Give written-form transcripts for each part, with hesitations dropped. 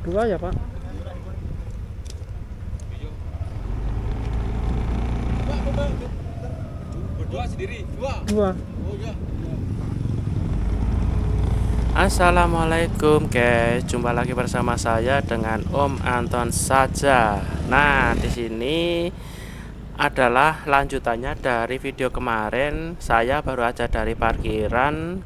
Dua ya Pak? Berdua sendiri, Dua. oh ya. Assalamualaikum guys, jumpa lagi bersama saya dengan Om Anton saja. Nah, di sini adalah lanjutannya dari video kemarin. Saya baru aja dari parkiran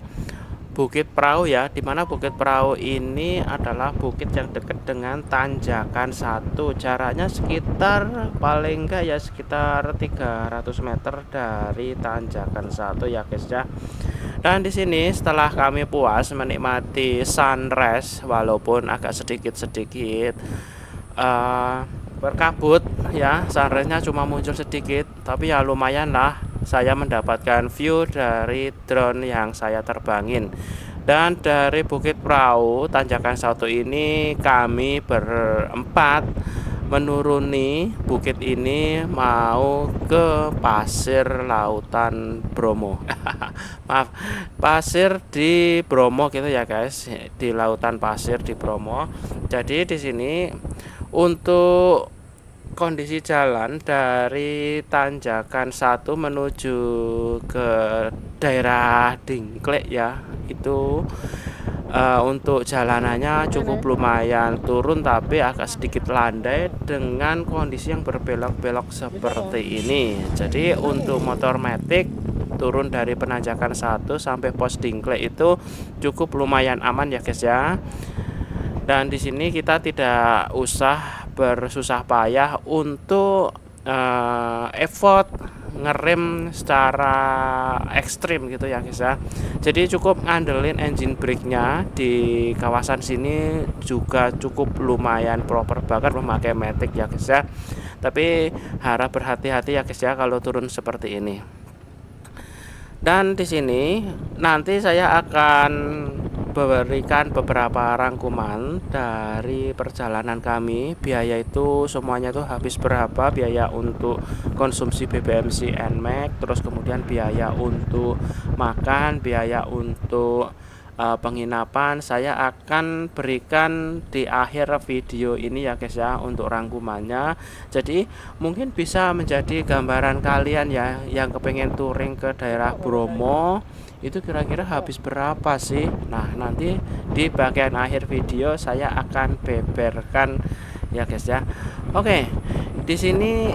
Bukit Perahu ya, dimana Bukit Perahu ini adalah bukit yang dekat dengan tanjakan 1. Jaraknya sekitar paling enggak ya sekitar 300 meter dari tanjakan 1 ya guys ya. Dan di sini setelah kami puas menikmati sunrise walaupun agak sedikit berkabut ya, sunrise-nya cuma muncul sedikit, tapi ya lumayan lah saya mendapatkan view dari drone yang saya terbangin. Dan dari Bukit Perahu tanjakan 1 ini kami berempat menuruni bukit ini mau ke pasir lautan Bromo. Maaf, pasir di Bromo gitu ya guys, di lautan pasir di Bromo. Jadi di sini untuk kondisi jalan dari tanjakan 1 menuju ke daerah Dingklek ya, itu untuk jalanannya cukup lumayan turun tapi agak sedikit landai dengan kondisi yang berbelok-belok seperti ini. Jadi untuk motor matic turun dari penanjakan 1 sampai pos Dingklek itu cukup lumayan aman ya guys ya. Dan di sini kita tidak usah bersusah payah untuk effort ngerem secara ekstrim gitu ya guys ya. Jadi cukup ngandelin engine brake-nya di kawasan sini juga cukup lumayan proper banget memakai matic ya guys ya. Tapi harap berhati-hati ya guys ya kalau turun seperti ini. Dan di sini nanti saya akan berikan beberapa rangkuman dari perjalanan kami. Biaya itu semuanya tuh habis berapa, biaya untuk konsumsi BBM NMAX, terus kemudian biaya untuk makan, biaya untuk penginapan. Saya akan berikan di akhir video ini ya guys ya untuk rangkumannya. Jadi mungkin bisa menjadi gambaran kalian ya yang kepengen touring ke daerah Bromo itu kira-kira habis berapa sih. Nah, nanti di bagian akhir video saya akan beberkan ya guys ya. Oke, di sini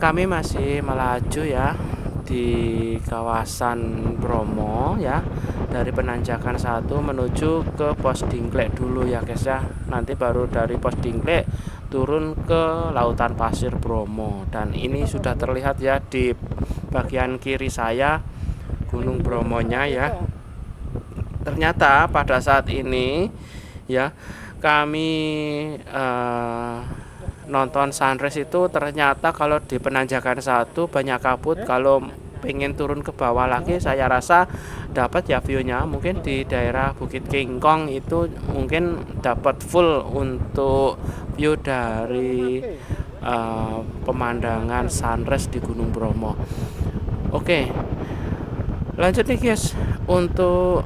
kami masih melaju ya di kawasan Bromo ya, dari penanjakan 1 menuju ke pos Dingklek dulu ya guys ya. Nanti baru dari pos Dingklek turun ke lautan pasir Bromo. Dan ini sudah terlihat ya di bagian kiri saya Gunung Bromonya ya. Ternyata pada saat ini ya kami nonton sunrise itu ternyata kalau di penanjakan 1 banyak kabut. Kalau pengen turun ke bawah lagi saya rasa dapat ya view-nya. Mungkin di daerah Bukit Kingkong itu mungkin dapat full untuk view dari pemandangan sunrise di Gunung Bromo. Oke, lanjut nih guys untuk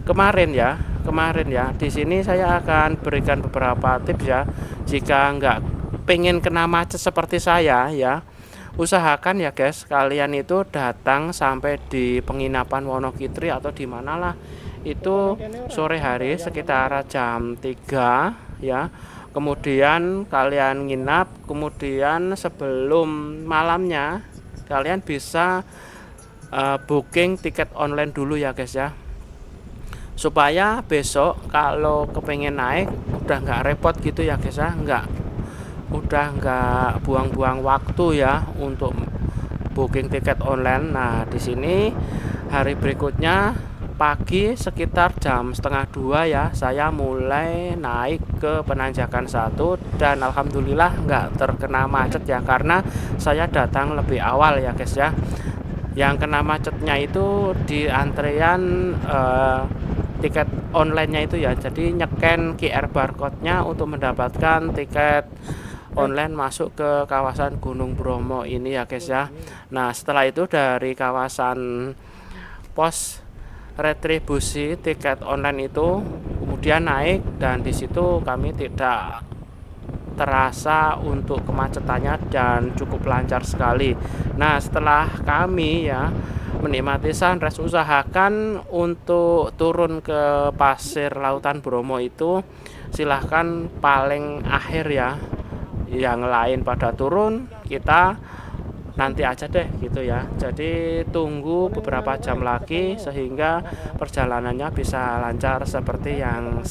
kemarin ya di sini saya akan berikan beberapa tips ya. Jika nggak pengen kena macet seperti saya ya, usahakan ya guys kalian itu datang sampai di penginapan Wonokitri atau di mana lah itu sore hari sekitar jam 3 ya. Kemudian kalian nginap, kemudian sebelum malamnya kalian bisa booking tiket online dulu ya guys ya, supaya besok kalau kepengen naik udah nggak repot gitu ya guys ya, udah nggak buang-buang waktu ya untuk booking tiket online. Nah, di sini hari berikutnya pagi sekitar jam setengah 2 ya saya mulai naik ke penanjakan 1 dan alhamdulillah nggak terkena macet ya, karena saya datang lebih awal ya guys ya. Yang kena macetnya itu di antrean tiket online-nya itu ya. Jadi nyeken QR barcode-nya untuk mendapatkan tiket online masuk ke kawasan Gunung Bromo ini ya guys ya. Nah, setelah itu dari kawasan pos retribusi tiket online itu kemudian naik, dan di situ kami tidak terasa untuk kemacetannya dan cukup lancar sekali. Nah, setelah kami ya menikmati sunrise, usahakan untuk turun ke pasir lautan Bromo itu silahkan paling akhir ya. Yang lain pada turun, kita nanti aja deh gitu ya. Jadi tunggu beberapa jam lagi sehingga perjalanannya bisa lancar seperti yang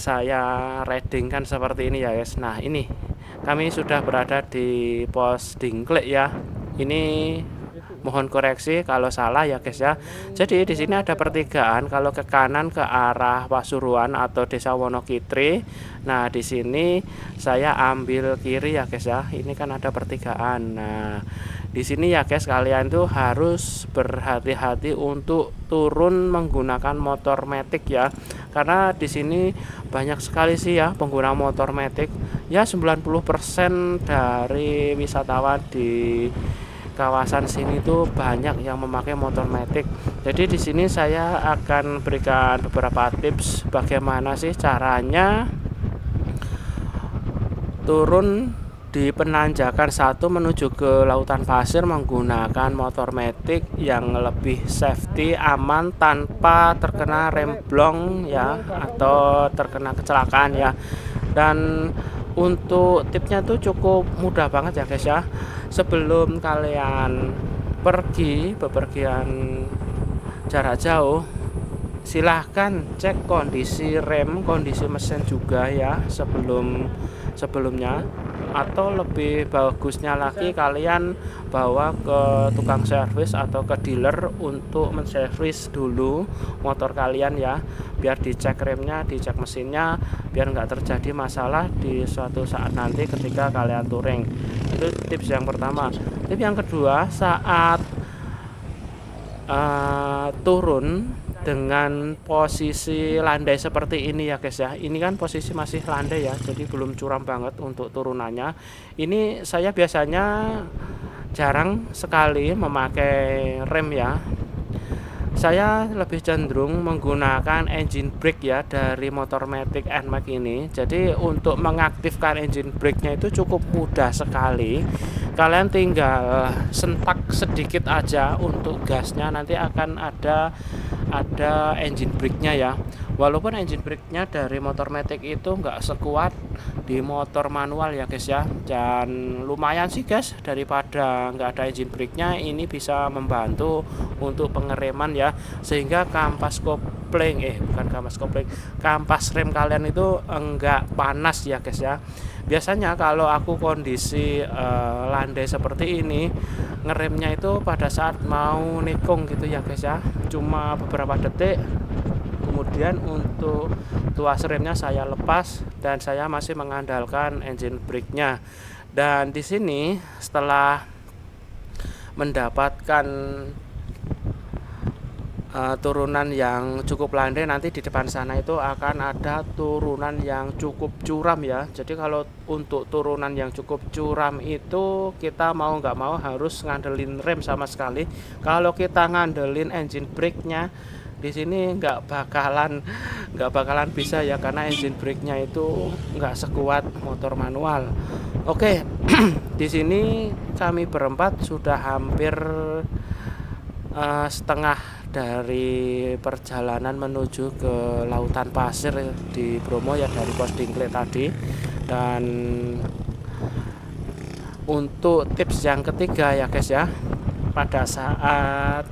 saya readingkan seperti ini ya guys. Nah, ini kami sudah berada di pos Dingklek ya. Ini mohon koreksi kalau salah ya guys ya. Jadi di sini ada pertigaan, kalau ke kanan ke arah Pasuruan atau Desa Wonokitri. Nah, di sini saya ambil kiri ya guys ya. Ini kan ada pertigaan. Nah, di sini ya guys, kalian tuh harus berhati-hati untuk turun menggunakan motor metik ya. Karena di sini banyak sekali sih ya pengguna motor metik. Ya 90% dari wisatawan di kawasan sini tuh banyak yang memakai motor metik. Jadi di sini saya akan berikan beberapa tips bagaimana sih caranya turun di penanjakan satu menuju ke lautan pasir menggunakan motor metik yang lebih safety, aman, tanpa terkena remblong ya atau terkena kecelakaan ya. Dan untuk tipsnya tuh cukup mudah banget ya guys ya. Sebelum kalian pergi bepergian jarak jauh, silahkan cek kondisi rem, kondisi mesin juga ya sebelumnya. Atau lebih bagusnya lagi kalian bawa ke tukang servis atau ke dealer untuk menservis dulu motor kalian ya, biar dicek remnya, dicek mesinnya, biar nggak terjadi masalah di suatu saat nanti ketika kalian touring. Itu tips yang pertama. Tips yang kedua, saat turun dengan posisi landai seperti ini ya guys ya. Ini kan posisi masih landai ya, jadi belum curam banget untuk turunannya. Ini saya biasanya jarang sekali memakai rem ya. Saya lebih cenderung menggunakan engine brake ya dari motor matic NMAX ini. Jadi untuk mengaktifkan engine brake-nya itu cukup mudah sekali. Kalian tinggal sentak sedikit aja untuk gasnya, nanti akan ada engine brake-nya ya. Walaupun engine brake-nya dari motor matic itu nggak sekuat di motor manual ya guys ya, dan lumayan sih guys, daripada nggak ada engine brake-nya, ini bisa membantu untuk pengereman ya, sehingga kampas rem kalian itu enggak panas ya guys ya. Biasanya kalau aku kondisi landai seperti ini, ngeremnya itu pada saat mau nikung gitu ya guys ya, cuma beberapa detik, kemudian untuk tuas remnya saya lepas dan saya masih mengandalkan engine brake-nya. Dan di sini setelah mendapatkan turunan yang cukup landai, nanti di depan sana itu akan ada turunan yang cukup curam ya. Jadi kalau untuk turunan yang cukup curam itu kita mau nggak mau harus ngandelin rem sama sekali. Kalau kita ngandelin engine brake-nya di sini nggak bakalan bisa ya, karena engine brake-nya itu nggak sekuat motor manual. Oke, di sini kami berempat sudah hampir setengah dari perjalanan menuju ke lautan pasir di Bromo ya, dari pos Dingklek tadi. Dan untuk tips yang ketiga ya guys ya, pada saat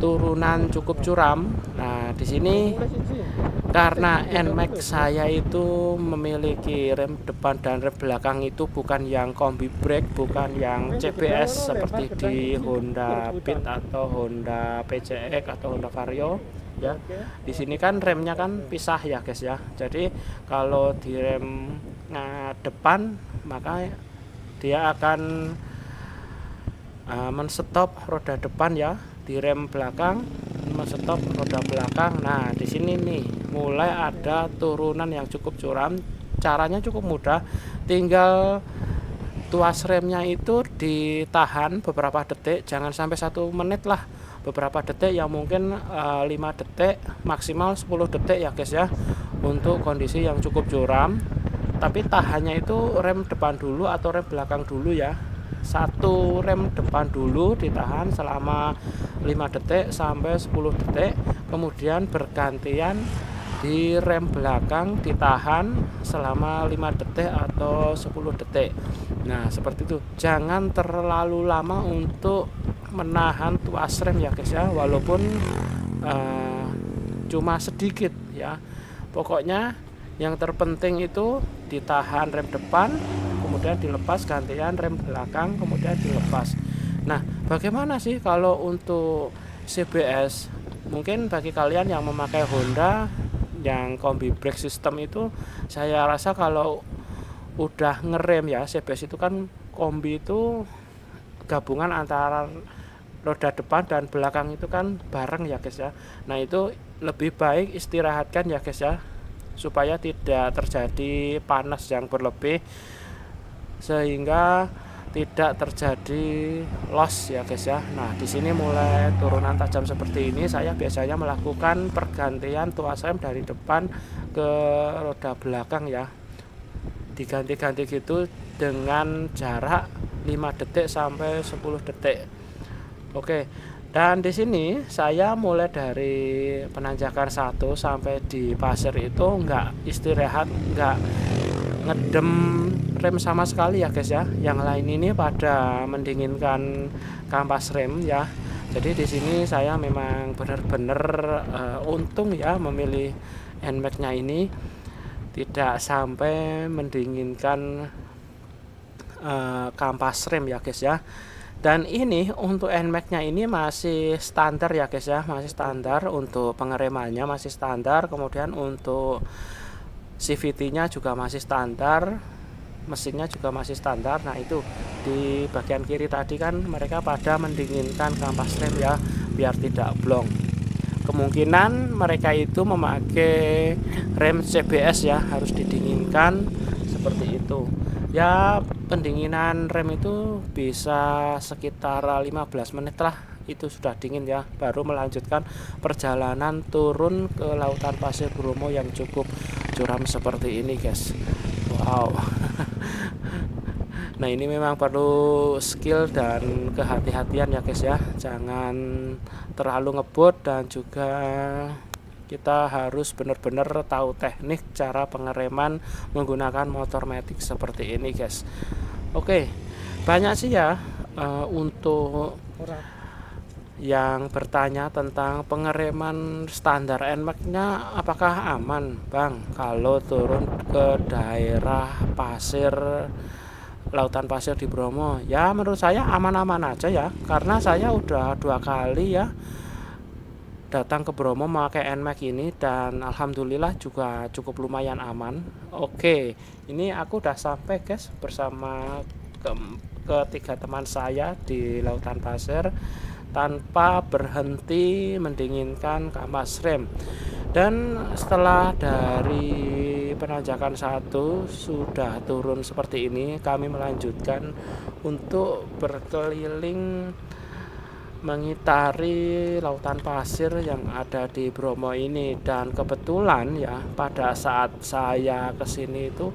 turunan cukup curam, nah di sini karena NMAX saya itu memiliki rem depan dan rem belakang itu bukan yang kombi brake, bukan yang CBS seperti di Honda Beat atau Honda PCX atau Honda Vario ya. Di sini kan remnya kan pisah ya guys ya. Jadi kalau di rem depan maka dia akan menstop roda depan ya, di rem belakang menstop roda belakang. Nah di sini nih mulai ada turunan yang cukup curam. Caranya cukup mudah, tinggal tuas remnya itu ditahan beberapa detik, jangan sampai 1 menit lah, beberapa detik yang mungkin 5 detik maksimal 10 detik ya guys ya, untuk kondisi yang cukup curam. Tapi tahannya itu rem depan dulu atau rem belakang dulu ya. Satu rem depan dulu ditahan selama 5 detik sampai 10 detik, kemudian bergantian di rem belakang ditahan selama 5 detik atau 10 detik. Nah seperti itu, jangan terlalu lama untuk menahan tuas rem ya guys ya, walaupun cuma sedikit ya. Pokoknya yang terpenting itu ditahan rem depan, kemudian dilepas, gantian rem belakang, kemudian dilepas. Nah bagaimana sih kalau untuk CBS? Mungkin bagi kalian yang memakai Honda yang kombi brake system itu, saya rasa kalau udah ngerem ya, CBS itu kan kombi itu gabungan antara roda depan dan belakang itu kan bareng ya guys ya. Nah itu lebih baik istirahatkan ya guys ya, supaya tidak terjadi panas yang berlebih sehingga tidak terjadi loss ya guys ya. Nah di sini mulai turunan tajam seperti ini, saya biasanya melakukan pergantian tuas rem dari depan ke roda belakang ya, diganti-ganti gitu dengan jarak 5 detik sampai 10 detik. Oke. Dan di sini saya mulai dari penanjakan 1 sampai di pasir itu enggak istirahat, enggak ngedem rem sama sekali ya guys ya. Yang lain ini pada mendinginkan kampas rem ya. Jadi di sini saya memang benar-benar untung ya memilih NMAX-nya ini, tidak sampai mendinginkan kampas rem ya guys ya. Dan ini untuk NMAX-nya ini masih standar ya guys ya, masih standar untuk pengeremannya, masih standar. Kemudian untuk CVT-nya juga masih standar, mesinnya juga masih standar. Nah itu di bagian kiri tadi kan mereka pada mendinginkan kampas rem ya, biar tidak blong. Kemungkinan mereka itu memakai rem CBS ya, harus didinginkan seperti itu ya. Pendinginan rem itu bisa sekitar 15 menit lah, itu sudah dingin ya, baru melanjutkan perjalanan turun ke lautan pasir Bromo yang cukup curam seperti ini guys. Wow. Nah ini memang perlu skill dan kehati-hatian ya guys ya, jangan terlalu ngebut, dan juga kita harus benar-benar tahu teknik cara pengereman menggunakan motor matic seperti ini guys. Oke, banyak sih ya untuk yang bertanya tentang pengereman standar NMAX-nya apakah aman Bang kalau turun ke daerah pasir, lautan pasir di Bromo. Ya menurut saya aman-aman aja ya, karena saya udah 2 kali ya datang ke Bromo memakai NMAX ini, dan alhamdulillah juga cukup lumayan aman. Oke, ini aku udah sampai guys bersama ketiga teman saya di lautan pasir tanpa berhenti mendinginkan kampas rem. Dan setelah dari penanjakan 1 sudah turun seperti ini, kami melanjutkan untuk berkeliling mengitari lautan pasir yang ada di Bromo ini. Dan kebetulan ya pada saat saya kesini itu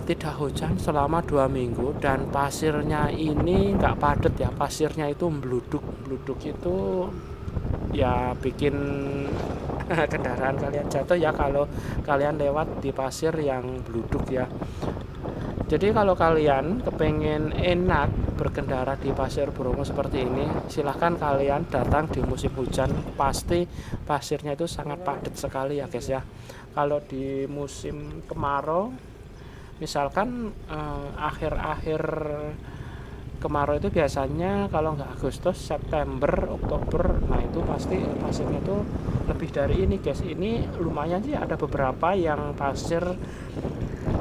tidak hujan selama 2 minggu, dan pasirnya ini nggak padat ya, pasirnya itu bluduk itu ya bikin kendaraan kalian jatuh ya kalau kalian lewat di pasir yang bluduk ya. Jadi kalau kalian kepengen enak berkendara di pasir Bromo seperti ini, silahkan kalian datang di musim hujan, pasti pasirnya itu sangat padat sekali ya guys ya. Kalau di musim kemarau, misalkan akhir-akhir kemarau itu biasanya kalau nggak Agustus, September, Oktober, nah itu pasti pasirnya itu lebih dari ini guys. Ini lumayan sih, ada beberapa yang pasir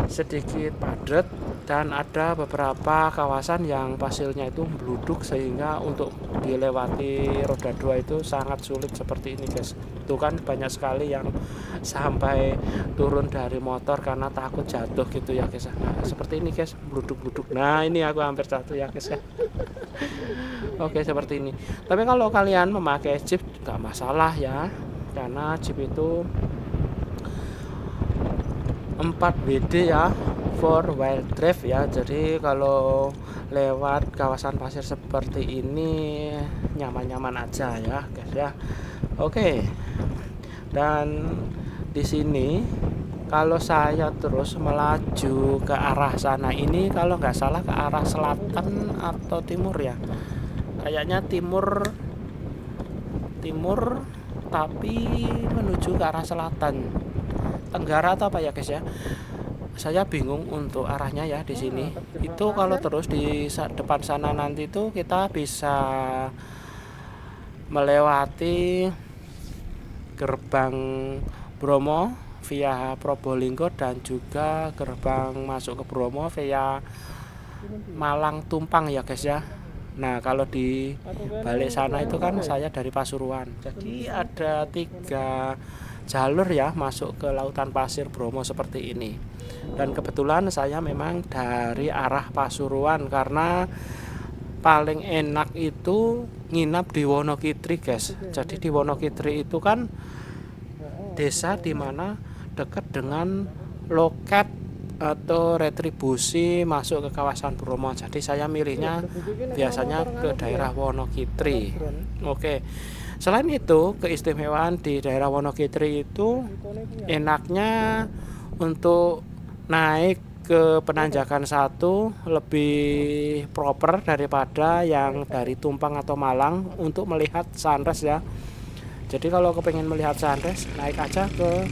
sedikit padat, dan ada beberapa kawasan yang pasirnya itu bluduk sehingga untuk dilewati roda 2 itu sangat sulit seperti ini guys. Itu kan banyak sekali yang sampai turun dari motor karena takut jatuh gitu ya guys. Nah, seperti ini guys, bluduk-bluduk. Nah, ini aku hampir jatuh ya guys ya. Oke, seperti ini. Tapi kalau kalian memakai Jeep nggak masalah ya, karena Jeep itu 4WD ya, 4 wheel drive ya. Jadi kalau lewat kawasan pasir seperti ini nyaman-nyaman aja ya guys ya. Oke. Dan di sini kalau saya terus melaju ke arah sana, ini kalau nggak salah ke arah selatan atau timur ya, kayaknya timur tapi menuju ke arah selatan, tenggara atau apa ya guys ya, saya bingung untuk arahnya ya. Di sini itu kalau terus di depan sana nanti itu kita bisa melewati gerbang Bromo via Probolinggo dan juga gerbang masuk ke Bromo via Malang Tumpang ya guys ya. Nah, kalau di balik sana itu kan saya dari Pasuruan. Jadi ada 3 jalur ya masuk ke lautan pasir Bromo seperti ini. Dan kebetulan saya memang dari arah Pasuruan karena paling enak itu nginap di Wonokitri guys. Jadi di Wonokitri itu kan desa dimana dekat dengan loket atau retribusi masuk ke kawasan Bromo. Jadi saya milihnya biasanya ke daerah Wonokitri. Oke. Selain itu, keistimewaan di daerah Wonokitri itu enaknya untuk naik ke penanjakan 1 lebih proper daripada yang dari Tumpang atau Malang untuk melihat sunrise ya. Jadi kalau kepengen melihat sunrise, naik aja ke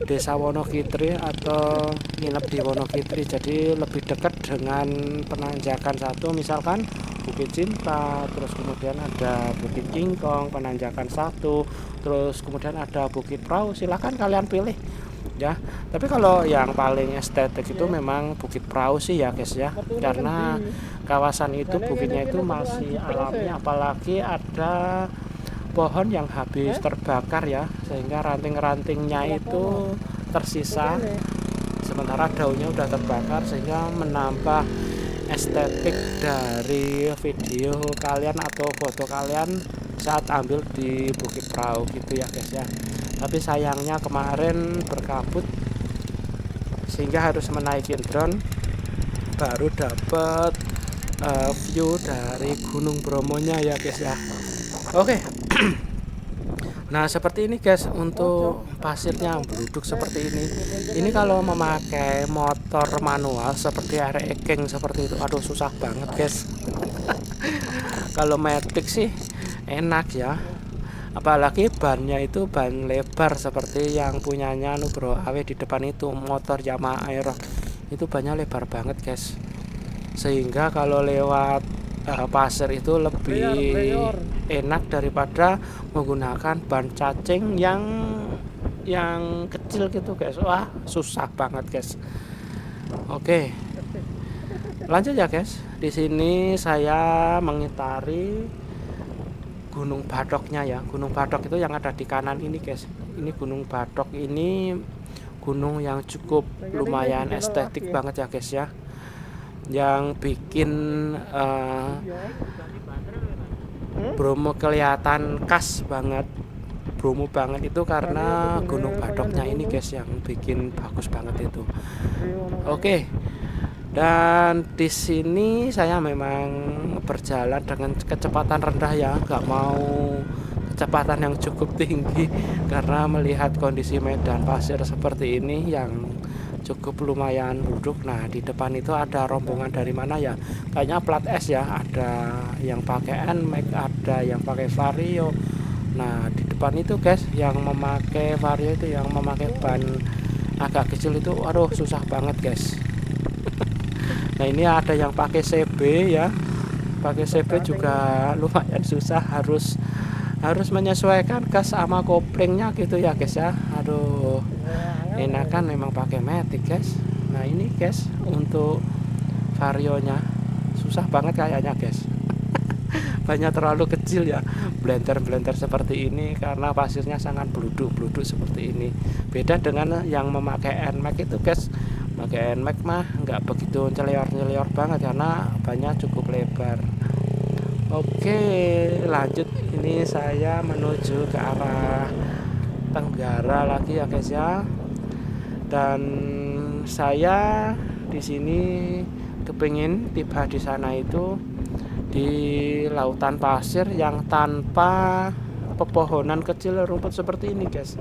Desa Wonokitri atau nginep di Wonokitri. Jadi lebih dekat dengan penanjakan 1, misalkan Bukit Cinta, terus kemudian ada Bukit Kingkong, penanjakan 1, terus kemudian ada Bukit Prau. Silahkan kalian pilih ya. Tapi kalau yang paling estetik itu memang Bukit Prau sih ya guys ya, karena kawasan itu bukitnya itu masih alami, apalagi ada pohon yang habis terbakar ya, sehingga ranting-rantingnya itu tersisa sementara daunnya udah terbakar, sehingga menambah estetik dari video kalian atau foto kalian saat ambil di Bukit Prau gitu ya guys ya. Tapi sayangnya kemarin berkabut sehingga harus menaikin drone baru dapat view dari Gunung Bromonya ya guys ya. Oke. Nah, seperti ini guys untuk pasirnya bluduk seperti ini. Ini kalau memakai motor manual seperti King seperti itu, aduh susah banget guys. Kalau matic sih enak ya. Apalagi bannya itu ban lebar seperti yang punyanya Nubro AW di depan itu, motor Yamaha Aero. Itu bannya lebar banget guys. Sehingga kalau lewat pasir itu lebih enak daripada menggunakan ban cacing yang kecil gitu guys. Wah, susah banget guys. Oke. Lanjut ya guys. Di sini saya mengitari Gunung Bathoknya ya. Gunung Bathok itu yang ada di kanan ini guys. Ini Gunung Bathok ini gunung yang cukup lumayan estetik banget ya guys ya. Yang bikin Bromo kelihatan khas banget, Bromo banget itu karena Gunung Bathoknya ini guys yang bikin bagus banget itu. Oke. Dan di sini saya memang berjalan dengan kecepatan rendah ya, nggak mau kecepatan yang cukup tinggi karena melihat kondisi medan pasir seperti ini yang cukup lumayan duduk. Nah, di depan itu ada rombongan dari mana ya? Kayaknya plat S ya, ada yang pakai NMAX, ada yang pakai Vario. Nah, di depan itu guys yang memakai Vario itu, yang memakai ban agak kecil itu, aduh susah banget guys. Nah, ini ada yang pakai CB ya. Pakai CB juga lumayan susah, harus menyesuaikan gas sama koplingnya gitu ya guys ya. Aduh, enakan memang pakai matic guys. Nah ini guys, untuk varionya susah banget kayaknya guys. Banyak terlalu kecil ya blender seperti ini, karena pasirnya sangat bluduk seperti ini. Beda dengan yang memakai NMAX itu guys. Pakai NMAX mah nggak begitu celior banget karena banyak cukup lebar. Oke, lanjut. Ini saya menuju ke arah Tenggara lagi ya guys ya. Dan saya di sini kepingin tiba di sana itu di lautan pasir yang tanpa pepohonan kecil rumput seperti ini guys,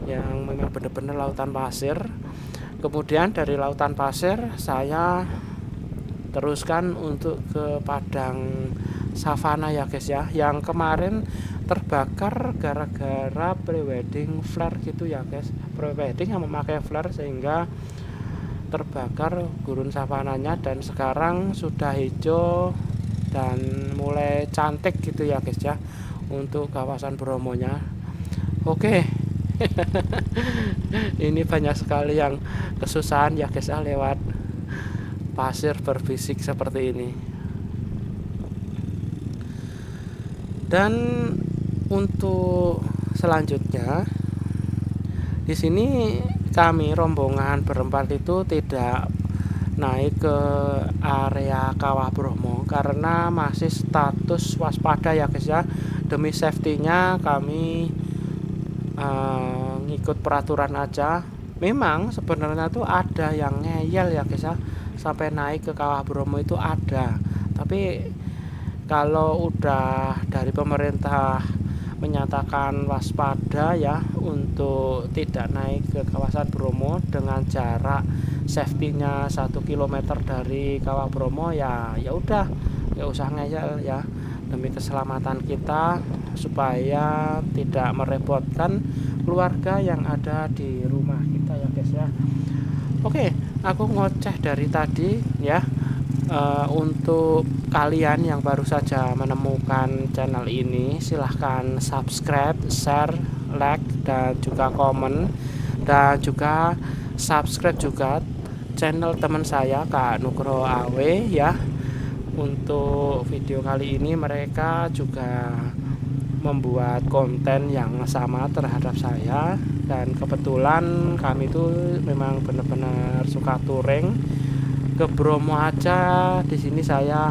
yang memang benar-benar lautan pasir. Kemudian dari lautan pasir saya teruskan untuk ke padang savana ya guys ya, yang kemarin terbakar gara-gara prewedding flare gitu ya guys. Prewedding yang memakai flare sehingga terbakar gurun savananya, dan sekarang sudah hijau dan mulai cantik gitu ya guys ya untuk kawasan Bromonya. Oke. Ini banyak sekali yang kesusahan ya guys ya lewat pasir berbisik seperti ini. Dan untuk selanjutnya di sini kami rombongan berempat itu tidak naik ke area Kawah Bromo karena masih status waspada ya guys ya. Demi safety-nya kami ngikut peraturan aja. Memang sebenarnya tuh ada yang ngeyel ya guys ya, sampai naik ke Kawah Bromo itu ada. Tapi kalau udah dari pemerintah menyatakan waspada ya untuk tidak naik ke kawasan Bromo dengan jarak safety-nya 1 km dari Kawah Bromo, ya udah nggak usah ngeyel ya, demi keselamatan kita supaya tidak merepotkan keluarga yang ada di rumah kita ya guys ya. Oke, aku ngoceh dari tadi ya. Untuk kalian yang baru saja menemukan channel ini, silahkan subscribe, share, like, dan juga komen, dan juga subscribe juga channel teman saya Kak Nugroho AW ya. Untuk video kali ini mereka juga membuat konten yang sama terhadap saya, dan kebetulan kami itu memang benar-benar suka touring ke Bromo aja. Di sini saya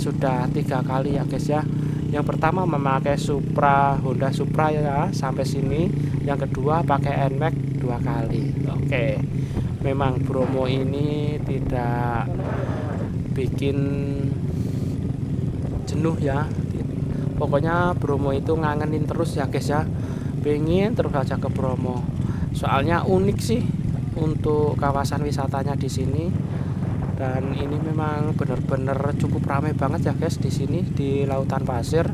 sudah 3 kali ya guys ya. Yang pertama memakai Honda Supra ya sampai sini. Yang kedua pakai NMAX 2 kali. Oke. Memang Bromo ini tidak bikin jenuh ya. Pokoknya Bromo itu ngangenin terus ya guys ya. Pengen terus aja ke Bromo. Soalnya unik sih untuk kawasan wisatanya di sini, dan ini memang benar-benar cukup ramai banget ya guys di sini di lautan pasir.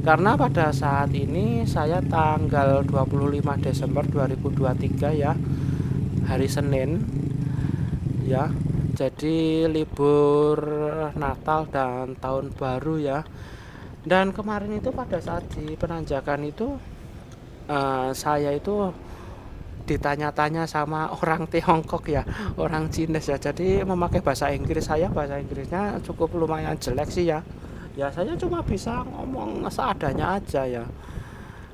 Karena pada saat ini saya tanggal 25 Desember 2023 ya, hari Senin ya, jadi libur Natal dan Tahun Baru ya. Dan kemarin itu pada saat di penanjakan itu saya itu ditanya-tanya sama orang Tiongkok ya, orang Cina ya. Jadi memakai bahasa Inggris, saya bahasa Inggrisnya cukup lumayan jelek sih ya. Ya saya cuma bisa ngomong seadanya aja ya.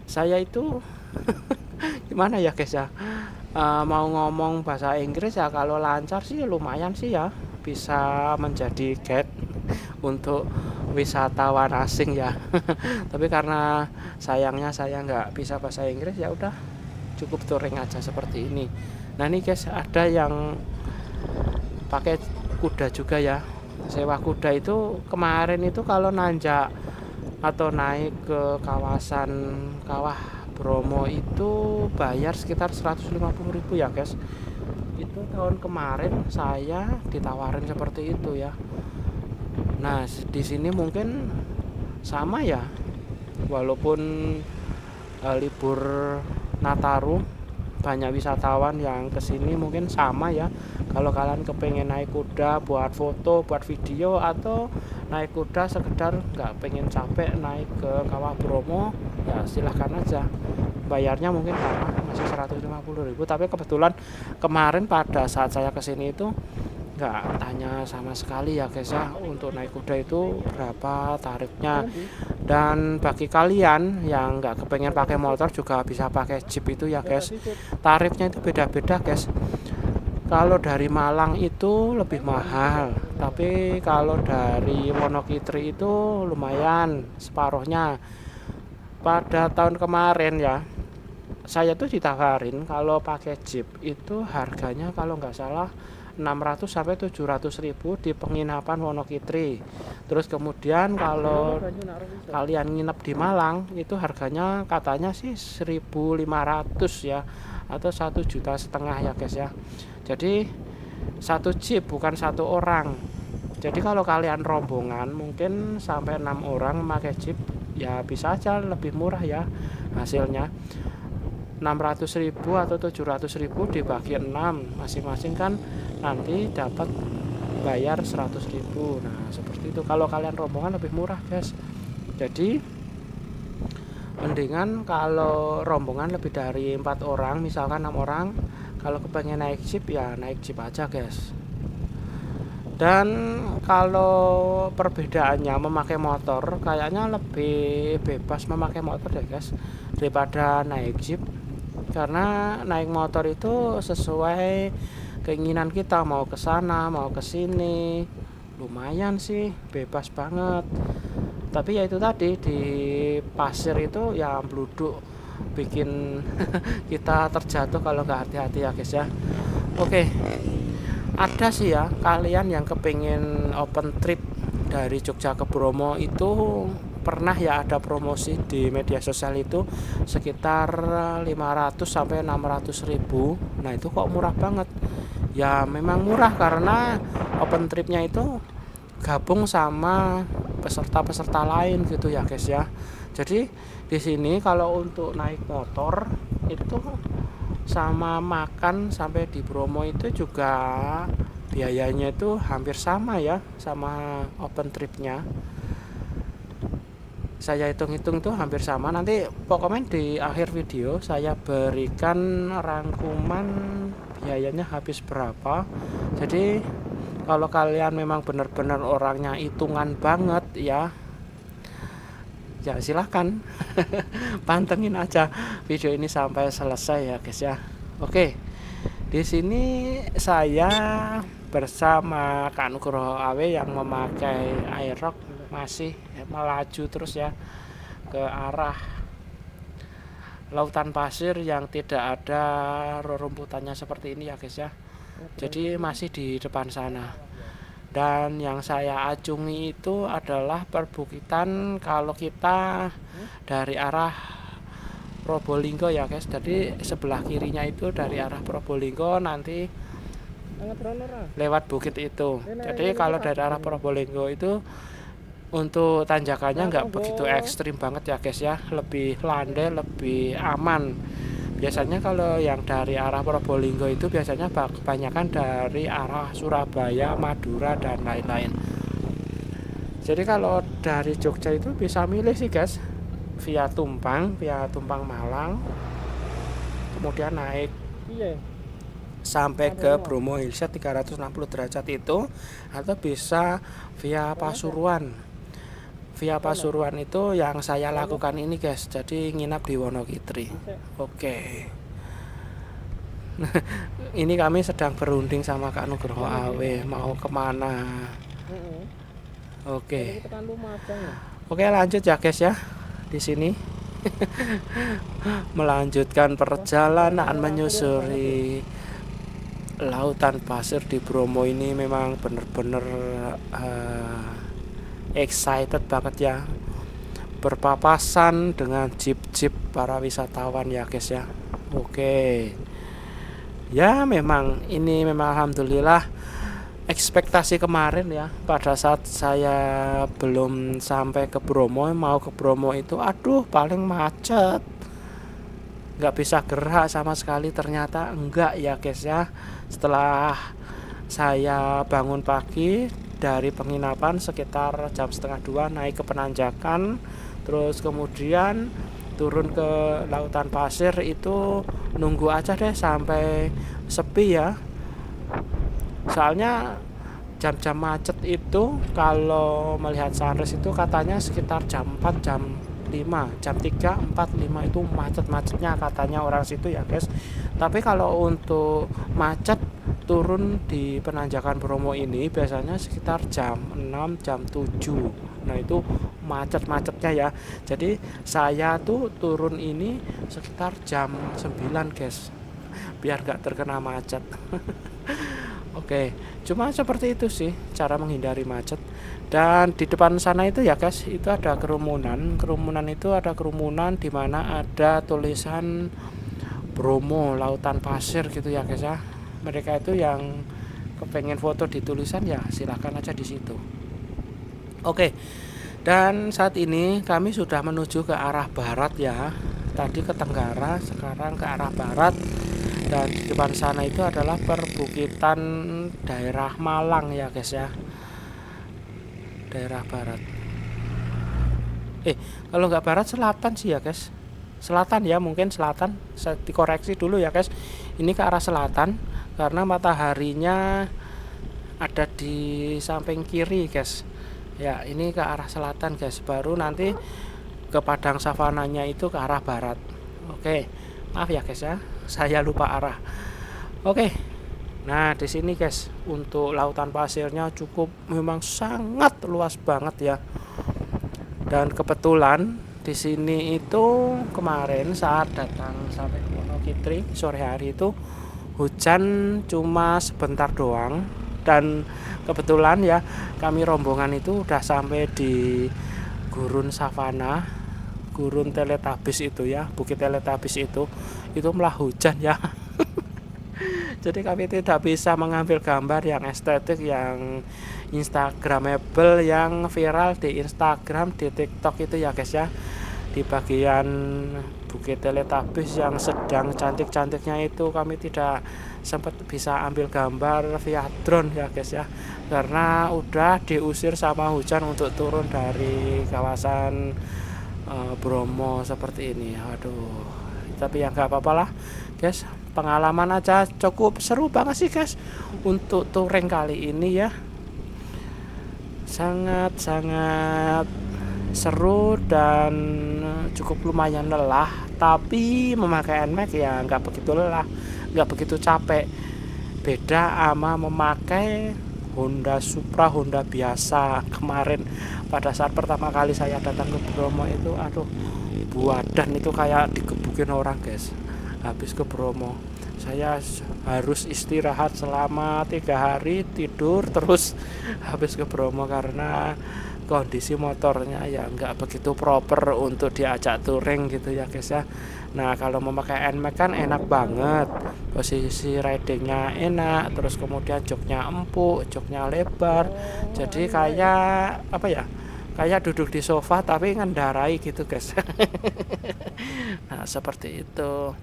Saya itu gimana ya guys ya, mau ngomong bahasa Inggris ya kalau lancar sih lumayan sih ya, bisa menjadi guide untuk wisatawan asing ya. Tapi karena sayangnya saya nggak bisa bahasa Inggris, ya udah cukup touring aja seperti ini. Nah ini guys, ada yang pakai kuda juga ya, sewa kuda. Itu kemarin itu kalau nanjak atau naik ke kawasan Kawah Bromo itu bayar sekitar 150.000 ya guys. Itu tahun kemarin saya ditawarin seperti itu ya. Nah di sini mungkin sama ya, walaupun libur Nataru banyak wisatawan yang kesini, mungkin sama ya Kalau kalian kepengen naik kuda buat foto, buat video, atau naik kuda sekedar nggak pengen capek naik ke Kawah Bromo, ya silahkan aja. Bayarnya mungkin masih 150.000, tapi kebetulan kemarin pada saat saya kesini itu nggak tanya sama sekali ya guys ya, untuk naik kuda itu berapa tarifnya. Dan bagi kalian yang nggak kepengen pakai motor juga bisa pakai jeep itu ya guys, tarifnya itu beda-beda guys. Kalau dari Malang itu lebih mahal, tapi kalau dari Wonokitri itu lumayan separuhnya. Pada tahun kemarin ya, saya tuh ditawarin kalau pakai jeep itu harganya kalau nggak salah 600 sampai 700.000 di penginapan Wonokitri. Terus kemudian kalau kalian nginep di Malang itu harganya katanya sih 1.500 ya, atau 1,5 juta ya guys ya. Jadi satu jeep, bukan satu orang. Jadi kalau kalian rombongan mungkin sampai 6 orang memakai jeep, ya bisa aja lebih murah ya hasilnya. 600.000 atau 700.000 dibagi 6 masing-masing kan nanti dapat bayar 100.000. Nah seperti itu. Kalau kalian rombongan lebih murah guys. Jadi mendingan kalau rombongan lebih dari 4 orang, misalkan 6 orang, kalau kepengen naik jeep ya naik jeep aja guys. Dan kalau perbedaannya memakai motor, kayaknya lebih bebas memakai motor deh guys daripada naik jeep. Karena naik motor itu sesuai keinginan kita, mau ke sana mau ke sini, lumayan sih bebas banget. Tapi ya itu tadi, di pasir itu ya bluduk, bikin kita terjatuh kalau nggak hati-hati ya guys ya. Oke, ada sih ya kalian yang kepingin open trip dari Jogja ke Bromo itu, pernah ya ada promosi di media sosial itu sekitar 500 sampai 600.000. Nah itu kok murah banget ya. Memang murah karena open tripnya itu gabung sama peserta-peserta lain gitu ya guys ya. Jadi di sini kalau untuk naik motor itu sama makan sampai di Bromo itu juga biayanya itu hampir sama ya sama open tripnya. Saya hitung-hitung tuh hampir sama. Nanti pokoknya di akhir video saya berikan rangkuman biayanya habis berapa. Jadi kalau kalian memang benar-benar orangnya hitungan banget ya silahkan pantengin aja video ini sampai selesai ya guys ya. Oke, di sini saya bersama Kak Nugroho Awe yang memakai Aerox, masih melaju terus ya ke arah lautan pasir yang tidak ada rerumputannya seperti ini ya guys ya. Jadi masih di depan sana. Dan yang saya acungi itu adalah perbukitan kalau kita dari arah Probolinggo ya guys. Jadi sebelah kirinya itu dari arah Probolinggo nanti lewat bukit itu. Jadi kalau dari arah Probolinggo itu untuk tanjakannya nggak begitu ekstrim banget ya guys ya, lebih landai, lebih aman. Biasanya kalau yang dari arah Probolinggo itu biasanya kebanyakan dari arah Surabaya, Madura dan lain-lain. Jadi kalau dari Jogja itu bisa milih sih guys, via Tumpang Malang, kemudian naik sampai ke Bromo Hillside 360 derajat itu, atau bisa via Pasuruan. Via Pasuruan itu yang saya lakukan ini guys, jadi nginap di Wonokitri. Oke. Ini kami sedang berunding sama Kak Nugroho Awe mau kemana. Oke. Oke, lanjut ya guys ya. Di sini melanjutkan perjalanan menyusuri lautan pasir di Bromo ini. Memang bener-bener excited banget ya, berpapasan dengan jeep-jeep para wisatawan ya guys ya. Oke ya, memang ini memang alhamdulillah ekspektasi kemarin ya, pada saat saya belum sampai ke Bromo, mau ke Bromo itu aduh paling macet, nggak bisa gerak sama sekali. Ternyata enggak ya guys ya. Setelah saya bangun pagi dari penginapan sekitar jam setengah 2 naik ke penanjakan, terus kemudian turun ke lautan pasir itu nunggu aja deh sampai sepi ya. Soalnya jam-jam macet itu kalau melihat sunrise itu katanya sekitar jam 4, jam 5, jam 3, 4, 5 itu macet-macetnya katanya orang situ ya guys. Tapi kalau untuk macet turun di penanjakan Bromo ini biasanya sekitar jam 6, jam 7. Nah itu macet-macetnya ya. Jadi saya tuh turun ini sekitar jam 9 guys, biar gak terkena macet. Oke, cuma seperti itu sih cara menghindari macet. Dan di depan sana itu ya guys, itu ada kerumunan. Kerumunan itu ada kerumunan di mana ada tulisan Bromo Lautan Pasir gitu ya guys ya. Mereka itu yang kepengen foto di tulisan ya silahkan aja di situ. Oke, dan saat ini kami sudah menuju ke arah barat ya. Tadi ke tenggara, sekarang ke arah barat. Dan di depan sana itu adalah perbukitan daerah Malang ya guys ya, daerah barat. Kalau nggak barat selatan sih ya guys, selatan ya, mungkin selatan. Saya dikoreksi dulu ya guys, ini ke arah selatan karena mataharinya ada di samping kiri guys ya. Ini ke arah selatan guys, baru nanti ke padang savananya itu ke arah barat. Oke, maaf ya guys ya, saya lupa arah. Oke, nah di sini guys untuk lautan pasirnya cukup memang sangat luas banget ya. Dan kebetulan di sini itu kemarin saat datang sampai Wonokitri sore hari itu hujan cuma sebentar doang. Dan kebetulan ya kami rombongan itu udah sampai di gurun savana, gurun Teletabis itu ya, Bukit Teletabis itu malah hujan ya. Jadi kami tidak bisa mengambil gambar yang estetik, yang instagramable, yang viral di Instagram, di TikTok itu ya guys ya. Di bagian Bukit Teletabis yang sedang cantik-cantiknya itu kami tidak sempat bisa ambil gambar via drone ya guys ya. Karena udah diusir sama hujan untuk turun dari kawasan Bromo seperti ini. Aduh, tapi ya nggak apa-apa lah guys, pengalaman aja cukup seru banget sih guys untuk touring kali ini ya. Sangat-sangat seru dan cukup lumayan lelah, tapi memakai NMAX ya nggak begitu lelah, nggak begitu capek. Beda sama memakai Honda Supra, Honda biasa. Kemarin pada saat pertama kali saya datang ke Bromo itu aduh, badan itu kayak digebukin orang guys. Habis ke Bromo saya harus istirahat selama 3 hari, tidur terus habis ke Bromo karena kondisi motornya ya nggak begitu proper untuk diajak touring gitu ya guys ya. Nah kalau memakai NMAX kan enak banget, posisi ridingnya enak, terus kemudian joknya empuk, joknya lebar, jadi kayak apa ya, kayak duduk di sofa tapi ngendarai gitu guys. Nah seperti itu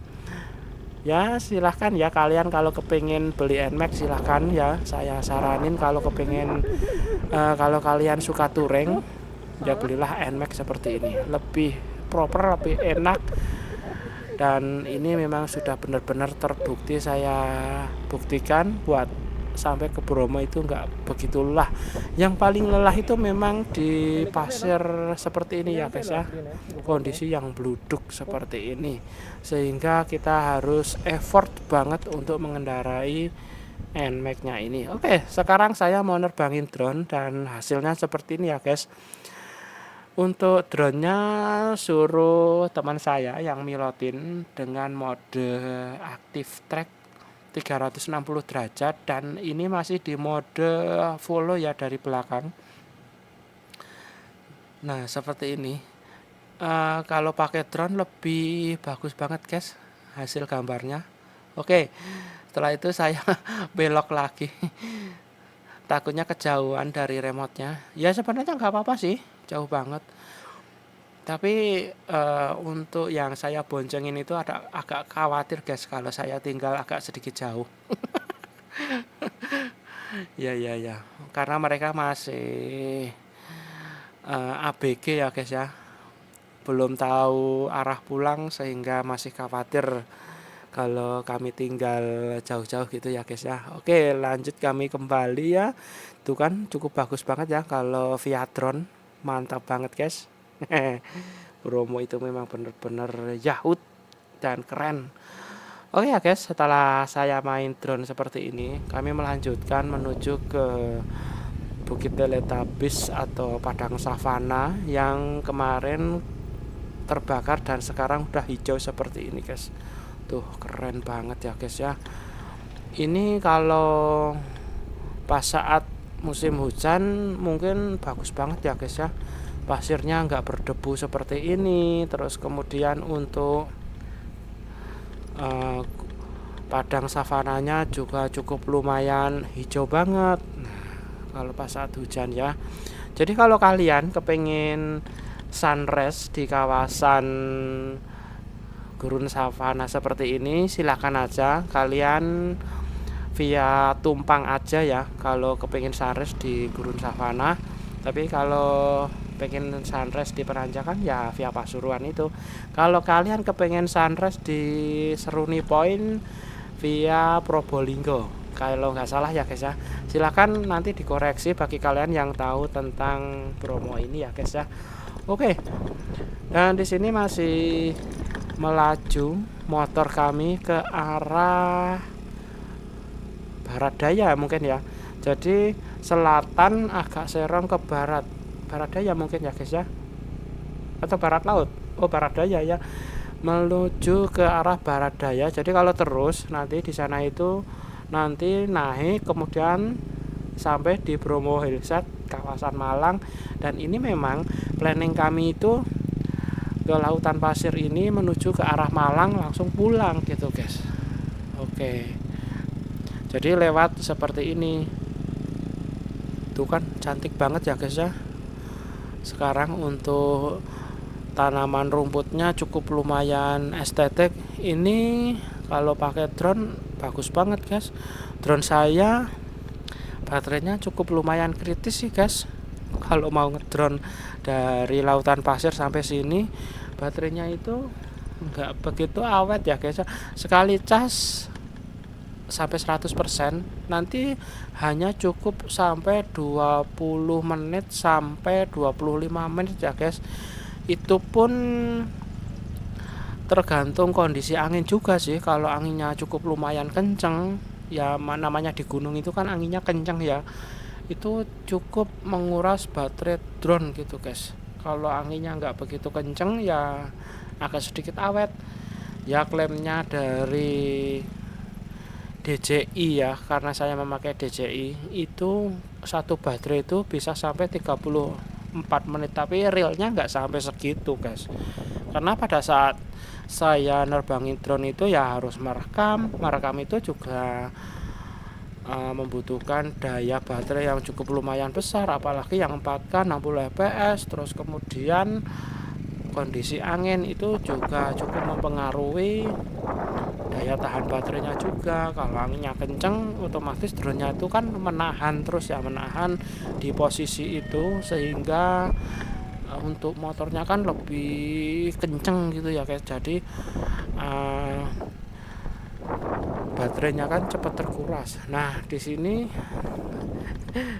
ya, silahkan ya kalian kalau kepingin beli NMAX silahkan ya, saya saranin kalau kepingin kalau kalian suka touring ya belilah NMAX seperti ini, lebih proper, lebih enak. Dan ini memang sudah benar-benar terbukti, saya buktikan buat sampai ke Bromo itu nggak begitu lelah. Yang paling lelah itu memang di pasir seperti ini ya guys ya, kondisi yang bluduk seperti ini, sehingga kita harus effort banget untuk mengendarai NMAX-nya ini. Oke, sekarang saya mau nerbangin drone dan hasilnya seperti ini ya guys. Untuk drone-nya suruh teman saya yang milotin dengan mode active track 360 derajat, dan ini masih di mode follow ya dari belakang. Nah seperti ini. Kalau pakai drone lebih bagus banget guys hasil gambarnya. Oke, setelah itu saya belok lagi. Takutnya kejauhan dari remote-nya. Ya sebenarnya nggak apa-apa sih, jauh banget. Tapi untuk yang saya boncengin itu ada agak khawatir guys kalau saya tinggal agak sedikit jauh. Iya iya iya, karena mereka masih, ABG ya guys ya, belum tahu arah pulang sehingga masih khawatir kalau kami tinggal jauh-jauh gitu ya guys ya. Oke lanjut kami kembali ya, itu kan cukup bagus banget ya kalau via drone, mantap banget guys. Bromo itu memang bener-bener yahut dan keren. Oke ya guys, setelah saya main drone seperti ini, kami melanjutkan menuju ke Bukit Teletabis atau padang savana yang kemarin terbakar dan sekarang udah hijau seperti ini guys. Tuh keren banget ya guys ya. Ini kalau pas saat musim hujan mungkin bagus banget ya guys ya. Pasirnya nggak berdebu seperti ini. Terus kemudian untuk eh, padang savananya juga cukup lumayan hijau banget. Nah, kalau pas saat hujan ya. Jadi kalau kalian kepengen sunrise di kawasan gurun savana seperti ini, silakan aja kalian via Tumpang aja ya kalau kepengen sunrise di gurun savana. Tapi kalau pengen sunrise di Penanjakan ya via Pasuruan itu. Kalau kalian kepengen sunrise di Seruni Point via Probolinggo, kalau nggak salah ya guys ya. Silakan nanti dikoreksi bagi kalian yang tahu tentang Bromo ini ya guys ya. Oke, dan di sini masih melaju motor kami ke arah barat daya mungkin ya. Jadi selatan agak serong ke barat, barat daya mungkin ya guys ya, atau barat laut. Oh barat daya ya, menuju ke arah barat daya. Jadi kalau terus nanti di sana itu nanti naik kemudian sampai di Bromo Hillside kawasan Malang. Dan ini memang planning kami itu ke lautan pasir ini menuju ke arah Malang langsung pulang gitu guys. Oke, jadi lewat seperti ini tuh kan cantik banget ya guys ya. Sekarang untuk tanaman rumputnya cukup lumayan estetik. Ini kalau pakai drone bagus banget guys. Drone saya baterainya cukup lumayan kritis sih guys. Kalau mau ngedrone dari lautan pasir sampai sini, baterainya itu nggak begitu awet ya guys. Sekali cas sampai 100% nanti hanya cukup sampai 20 menit sampai 25 menit ya guys. Itu pun tergantung kondisi angin juga sih. Kalau anginnya cukup lumayan kenceng ya, namanya di gunung itu kan anginnya kenceng ya, itu cukup menguras baterai drone gitu guys. Kalau anginnya nggak begitu kenceng ya agak sedikit awet ya. Klaimnya dari DJI ya, karena saya memakai DJI itu satu baterai itu bisa sampai 34 menit, tapi realnya nggak sampai segitu guys. Karena pada saat saya nerbangin drone itu ya harus merekam itu juga membutuhkan daya baterai yang cukup lumayan besar, apalagi yang 4K 60 fps. Terus kemudian kondisi angin itu juga cukup mempengaruhi daya tahan baterainya juga. Kalau anginnya kenceng otomatis drone-nya itu kan menahan terus ya, menahan di posisi itu, sehingga untuk motornya kan lebih kenceng gitu ya guys. Jadi baterainya kan cepat terkuras. Nah, di sini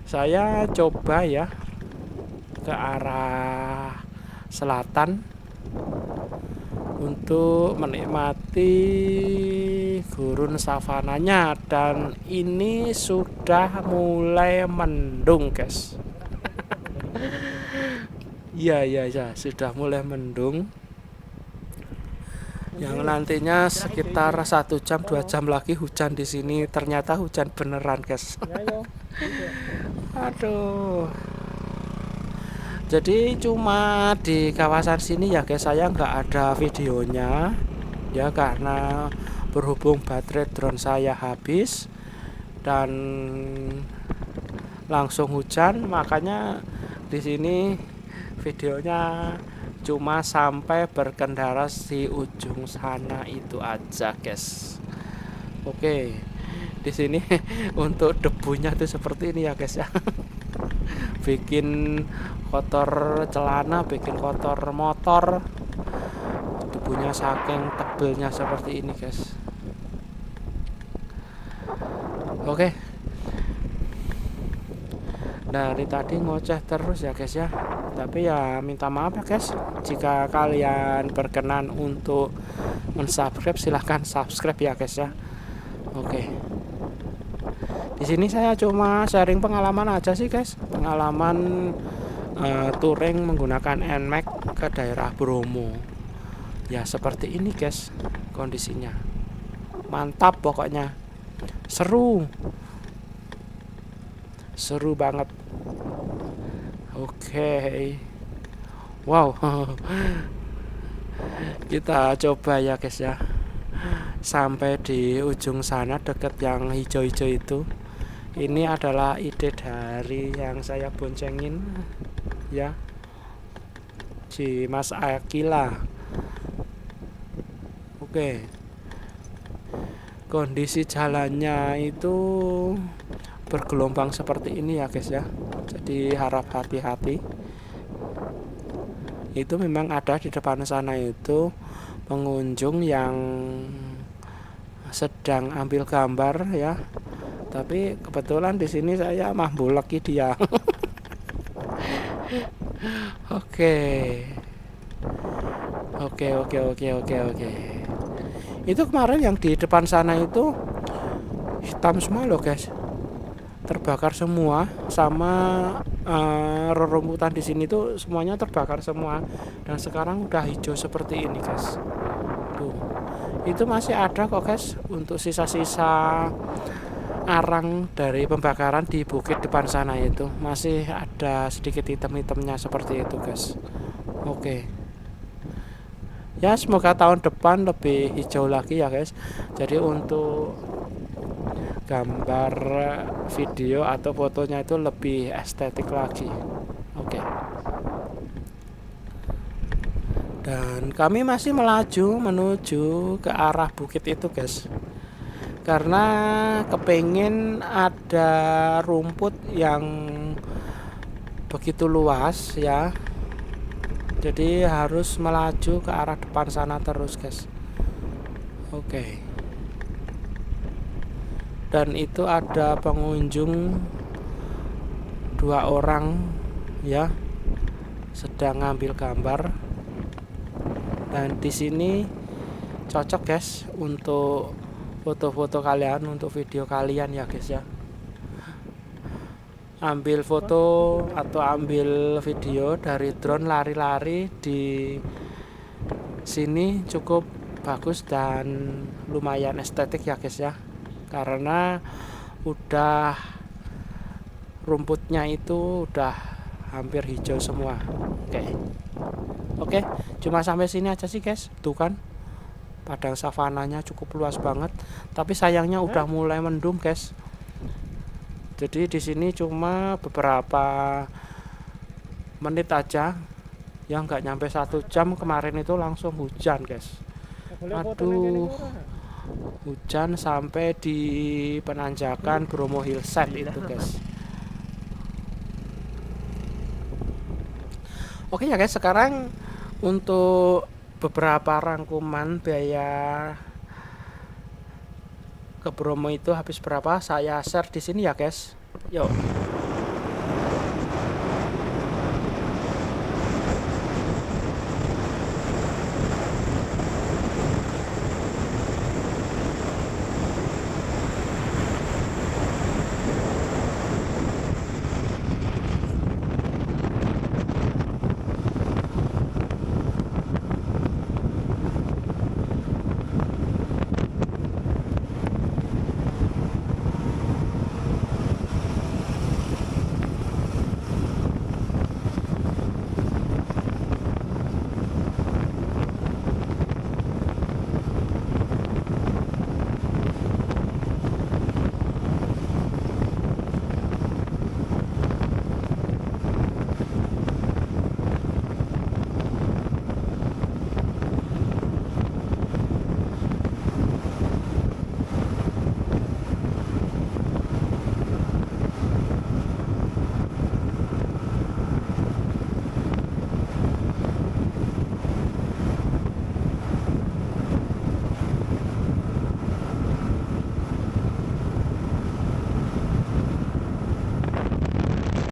saya coba ya ke arah selatan untuk menikmati gurun savananya, dan ini sudah mulai mendung guys. Iya iya ya, sudah mulai mendung. Yang nantinya sekitar 1 jam 2 jam lagi hujan di sini. Ternyata hujan beneran guys. Aduh. Jadi cuma di kawasan sini ya guys, saya nggak ada videonya ya, karena berhubung baterai drone saya habis dan langsung hujan, makanya di sini videonya cuma sampai berkendara di ujung sana itu aja guys. Oke, di sini untuk debunya tuh seperti ini ya guys ya. Bikin kotor celana, bikin kotor motor, debunya saking tebelnya seperti ini guys. Oke, dari tadi ngoceh terus ya guys ya, tapi ya minta maaf ya guys. Jika kalian berkenan untuk mensubscribe, silahkan subscribe ya guys ya. Oke, di sini saya cuma sharing pengalaman aja sih guys, pengalaman touring menggunakan NMAX ke daerah Bromo. Ya seperti ini guys kondisinya, mantap pokoknya, seru banget. Oke, wow. Kita coba ya guys ya, sampai di ujung sana deket yang hijau-hijau itu. Ini adalah ide dari yang saya boncengin ya, si Mas Akila. Oke, kondisi jalannya itu bergelombang seperti ini ya guys ya, jadi harap hati-hati. Itu memang ada di depan sana itu pengunjung yang sedang ambil gambar ya, tapi kebetulan di sini saya buleki dia. Oke. Itu kemarin yang di depan sana itu hitam semua loh guys, terbakar semua, sama rerumputan di sini tuh semuanya terbakar semua, dan sekarang udah hijau seperti ini guys. Tuh, itu masih ada kok guys untuk sisa-sisa arang dari pembakaran di bukit depan sana, itu masih ada sedikit hitam-hitamnya seperti itu guys. Oke, ya semoga tahun depan lebih hijau lagi ya guys. Jadi untuk gambar, video atau fotonya itu lebih estetik lagi. Oke. Dan kami masih melaju menuju ke arah bukit itu guys, karena kepengen ada rumput yang begitu luas ya, jadi harus melaju ke arah depan sana terus guys. Oke. Dan itu ada pengunjung 2 orang ya, sedang ngambil gambar. Dan di sini cocok guys untuk foto-foto kalian, untuk video kalian ya guys ya. Ambil foto atau ambil video dari drone lari-lari di sini cukup bagus dan lumayan estetik ya guys ya, karena udah rumputnya itu udah hampir hijau semua. Oke, cuma sampai sini aja sih guys. Tuh kan, padang savananya cukup luas banget, tapi sayangnya udah mulai mendung guys. Jadi di sini cuma beberapa menit aja, yang nggak nyampe 1 jam kemarin itu langsung hujan guys. Aduh, hujan sampai di penanjakan Bromo Hillside itu guys. Oke ya guys, sekarang untuk beberapa rangkuman biaya ke Bromo itu habis berapa, saya share di sini ya guys. Yuk.